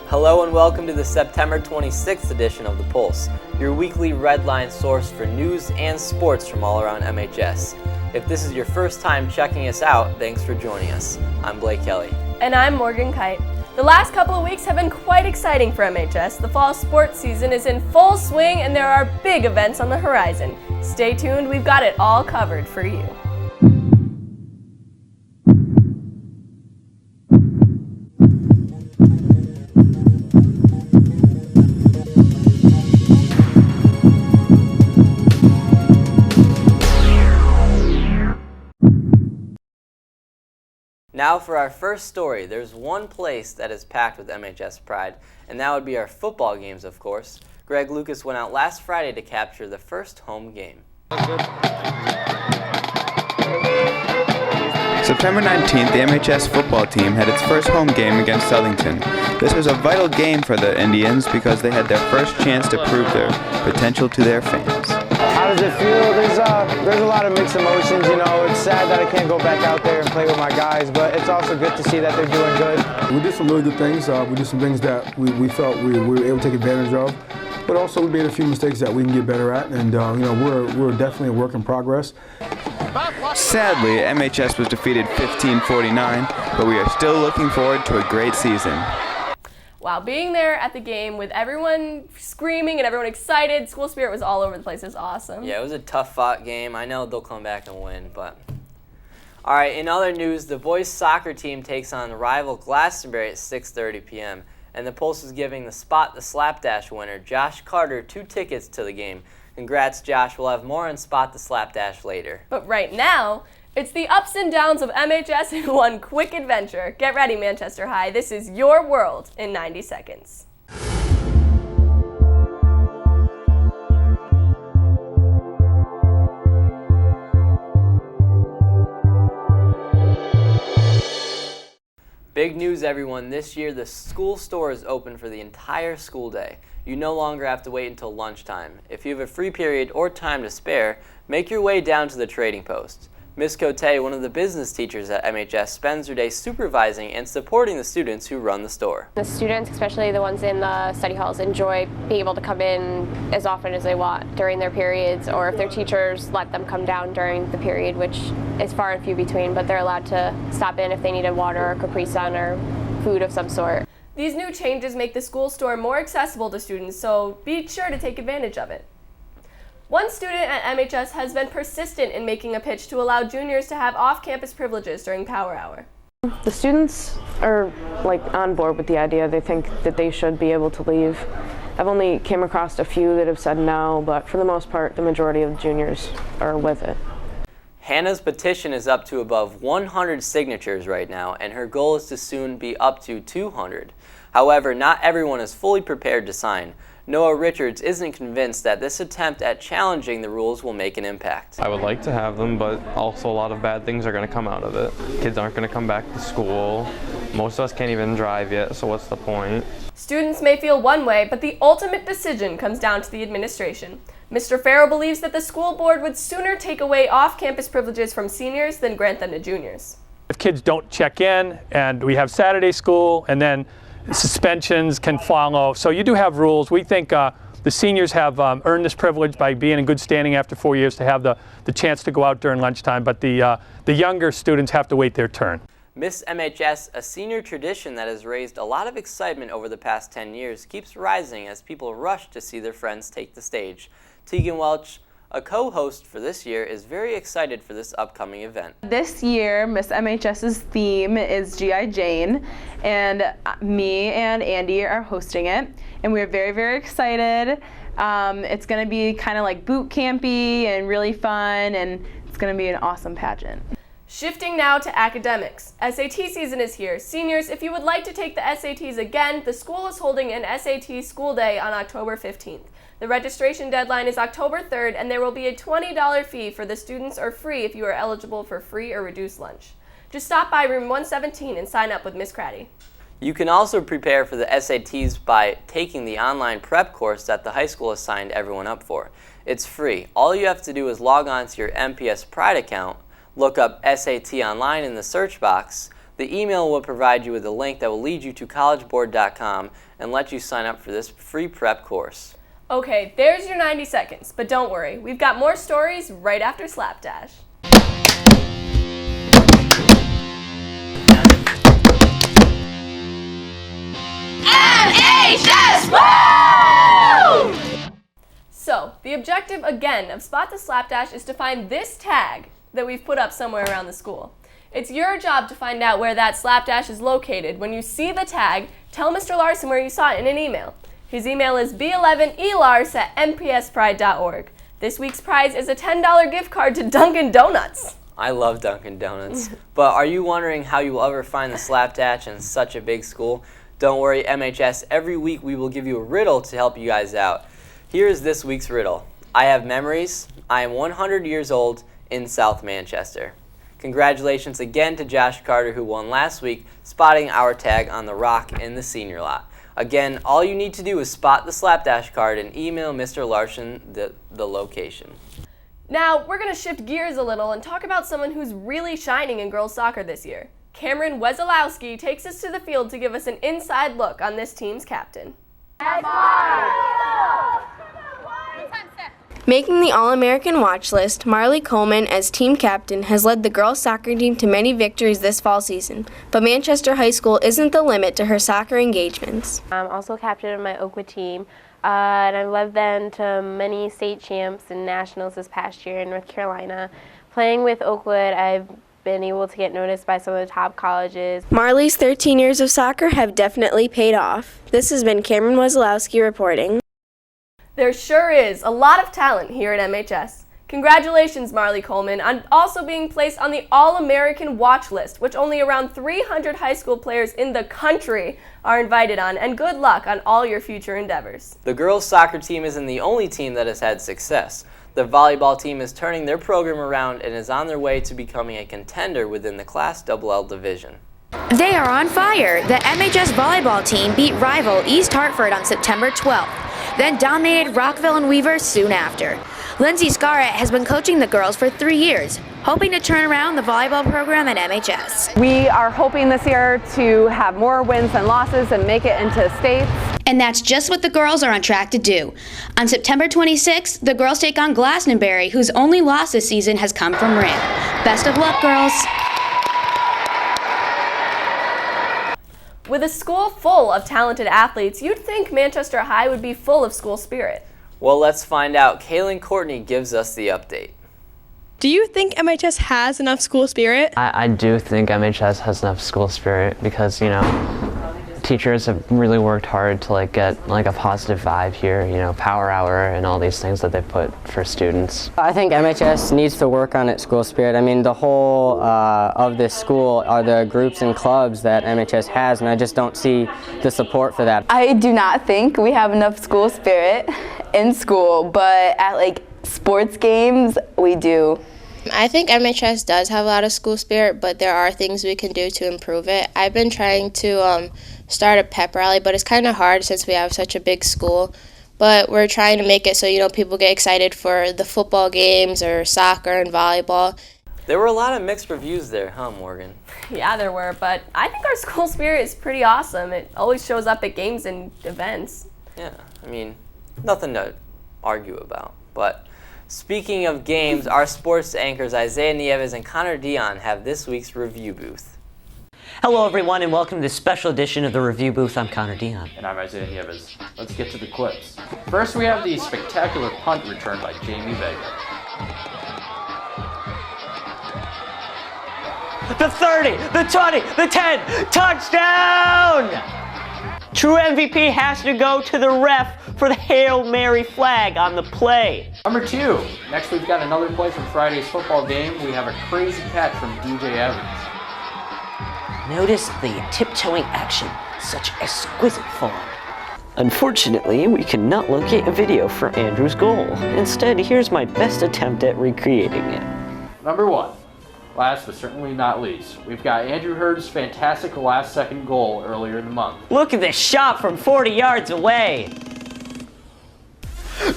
Hello and welcome to the September 26th edition of The Pulse, your weekly Red Line source for news and sports from all around MHS. If this is your first time checking us out, thanks for joining us. I'm Blake Kelly. And I'm Morgan Kite. The last couple of weeks have been quite exciting for MHS. The fall sports season is in full swing and there are big events on the horizon. Stay tuned, we've got it all covered for you. Now for our first story, there's one place that is packed with MHS pride, and that would be our football games, of course. Greg Lucas went out last Friday to capture the first home game. September 19th, the MHS football team had its first home game against Southington. This was a vital game for the Indians because they had their first chance to prove their potential to their fans. How does it feel? There's a lot of mixed emotions, you know. It's sad that I can't go back out there and play with my guys, but it's also good to see that they're doing good. We did some really good things. We did some things that we felt we were able to take advantage of, but also we made a few mistakes that we can get better at, and we're definitely a work in progress. Sadly, MHS was defeated 15-49, but we are still looking forward to a great season. Wow, being there at the game with everyone screaming and everyone excited, school spirit was all over the place. It was awesome. Yeah, it was a tough-fought game. I know they'll come back and win, but... All right, in other news, the boys soccer team takes on rival Glastonbury at 6:30 p.m., and the Pulse is giving the Slapdash winner, Josh Carter, 2 tickets to the game. Congrats, Josh. We'll have more on Spot the Slapdash later. But right now, it's the ups and downs of MHS in one quick adventure. Get ready, Manchester High. This is your world in 90 seconds. Big news, everyone. This year, the school store is open for the entire school day. You no longer have to wait until lunchtime. If you have a free period or time to spare, make your way down to the trading post. Ms. Cote, one of the business teachers at MHS, spends her day supervising and supporting the students who run the store. The students, especially the ones in the study halls, enjoy being able to come in as often as they want during their periods, or if their teachers let them come down during the period, which is far and few between, but they're allowed to stop in if they needed water or Capri Sun or food of some sort. These new changes make the school store more accessible to students, so be sure to take advantage of it. One student at MHS has been persistent in making a pitch to allow juniors to have off-campus privileges during Power Hour. The students are on board with the idea. They think that they should be able to leave. I've only came across a few that have said no, but for the most part, the majority of the juniors are with it. Hannah's petition is up to above 100 signatures right now, and her goal is to soon be up to 200. However, not everyone is fully prepared to sign. Noah Richards isn't convinced that this attempt at challenging the rules will make an impact. I would like to have them, but also a lot of bad things are going to come out of it. Kids aren't going to come back to school. Most of us can't even drive yet, so what's the point? Students may feel one way, but the ultimate decision comes down to the administration. Mr. Farrow believes that the school board would sooner take away off-campus privileges from seniors than grant them to juniors. If kids don't check in and we have Saturday school and then suspensions can follow. So you do have rules. We think the seniors have earned this privilege by being in good standing after 4 years to have the chance to go out during lunchtime, but the younger students have to wait their turn. Miss MHS, a senior tradition that has raised a lot of excitement over the past 10 years, keeps rising as people rush to see their friends take the stage. Tegan Welch, a co-host for this year, is very excited for this upcoming event. This year, Miss MHS's theme is G.I. Jane, and me and Andy are hosting it, and we're very, very excited. It's going to be kind of like boot campy and really fun, and it's going to be an awesome pageant. Shifting now to academics. SAT season is here. Seniors, if you would like to take the SATs again, the school is holding an SAT school day on October 15th. The registration deadline is October 3rd, and there will be a $20 fee for the students or free if you are eligible for free or reduced lunch. Just stop by room 117 and sign up with Miss Craddy. You can also prepare for the SATs by taking the online prep course that the high school has signed everyone up for. It's free. All you have to do is log on to your MPS Pride account, look up SAT online in the search box, The email will provide you with a link that will lead you to collegeboard.com and let you sign up for this free prep course. Okay, there's your 90 seconds, but don't worry, we've got more stories right after Slapdash. MHS! Woo! So, the objective again of Spot the Slapdash is to find this tag that we've put up somewhere around the school. It's your job to find out where that slapdash is located. When you see the tag, tell Mr. Larson where you saw it in an email. His email is b11elars@mpspride.org. This week's prize is a $10 gift card to Dunkin' Donuts. I love Dunkin' Donuts. But are you wondering how you will ever find the slapdash in such a big school? Don't worry, MHS. Every week we will give you a riddle to help you guys out. Here is this week's riddle. I have memories. I am 100 years old in South Manchester. Congratulations again to Josh Carter, who won last week, spotting our tag on the rock in the senior lot. Again, all you need to do is spot the slapdash card and email Mr. Larson the location. Now, we're going to shift gears a little and talk about someone who's really shining in girls soccer this year. Cameron Wesolowski takes us to the field to give us an inside look on this team's captain. Making the All-American watch list, Marley Coleman, as team captain, has led the girls' soccer team to many victories this fall season. But Manchester High School isn't the limit to her soccer engagements. I'm also captain of my Oakwood team, and I've led them to many state champs and nationals this past year in North Carolina. Playing with Oakwood, I've been able to get noticed by some of the top colleges. Marley's 13 years of soccer have definitely paid off. This has been Cameron Wesolowski reporting. There sure is a lot of talent here at MHS. Congratulations, Marley Coleman, on also being placed on the All-American watch list, which only around 300 high school players in the country are invited on, and good luck on all your future endeavors. The girls' soccer team isn't the only team that has had success. The volleyball team is turning their program around and is on their way to becoming a contender within the Class LL division. They are on fire. The MHS volleyball team beat rival East Hartford on September 12th, then dominated Rockville and Weaver soon after. Lindsay Scarrett has been coaching the girls for 3 years, hoping to turn around the volleyball program at MHS. We are hoping this year to have more wins than losses and make it into states. And that's just what the girls are on track to do. On September 26th, the girls take on Glastonbury, whose only loss this season has come from Ram. Best of luck, girls. With a school full of talented athletes, you'd think Manchester High would be full of school spirit. Well, let's find out. Kaylin Courtney gives us the update. Do you think MHS has enough school spirit? I do think MHS has enough school spirit because, teachers have really worked hard to get a positive vibe here, power hour and all these things that they put for students. I think MHS needs to work on its school spirit. I mean, the whole of this school are the groups and clubs that MHS has, and I just don't see the support for that. I do not think we have enough school spirit in school, but at sports games, we do. I think MHS does have a lot of school spirit, but there are things we can do to improve it. I've been trying to start a pep rally, but it's kind of hard since we have such a big school. But we're trying to make it so, people get excited for the football games or soccer and volleyball. There were a lot of mixed reviews there, huh, Morgan? Yeah, there were, but I think our school spirit is pretty awesome. It always shows up at games and events. Yeah, nothing to argue about, but speaking of games, our sports anchors Isaiah Nieves and Connor Dion have this week's review booth. Hello everyone and welcome to this special edition of the Review Booth. I'm Connor Dion. And I'm Isaiah Nieves. Let's get to the clips. First we have the spectacular punt return by Jamie Vega. The 30, the 20, the 10, touchdown! True MVP has to go to the ref for the Hail Mary flag on the play. Number 2. Next we've got another play from Friday's football game. We have a crazy catch from DJ Evans. Notice the tiptoeing action, such exquisite form. Unfortunately, we cannot locate a video for Andrew's goal. Instead, here's my best attempt at recreating it. Number 1. Last but certainly not least, we've got Andrew Hurd's fantastic last-second goal earlier in the month. Look at this shot from 40 yards away.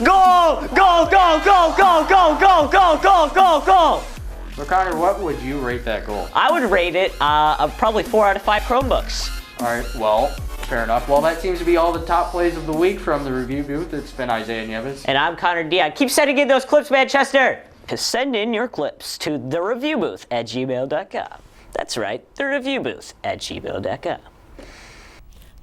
Goal! Goal! Goal! Goal! Goal! Goal! Goal! Goal! Goal! Goal! Goal! So Connor, what would you rate that goal? I would rate it probably 4 out of 5 Chromebooks. All right, well, fair enough. Well, that seems to be all the top plays of the week from the review booth. It's been Isaiah Nieves. And I'm Connor Dion. Keep sending in those clips, Manchester. Send in your clips to thereviewbooth@gmail.com. That's right, thereviewbooth@gmail.com.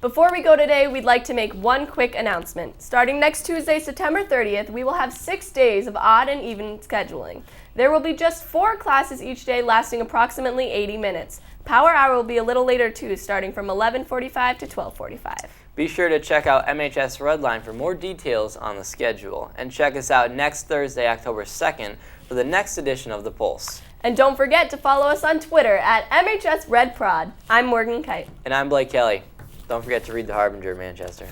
Before we go today, we'd like to make one quick announcement. Starting next Tuesday, September 30th, we will have 6 days of odd and even scheduling. There will be just 4 classes each day lasting approximately 80 minutes. Power Hour will be a little later too, starting from 11:45 to 12:45. Be sure to check out MHS Redline for more details on the schedule. And check us out next Thursday, October 2nd, for the next edition of The Pulse. And don't forget to follow us on Twitter at MHS Red Prod. I'm Morgan Kite. And I'm Blake Kelly. Don't forget to read The Harbinger, Manchester.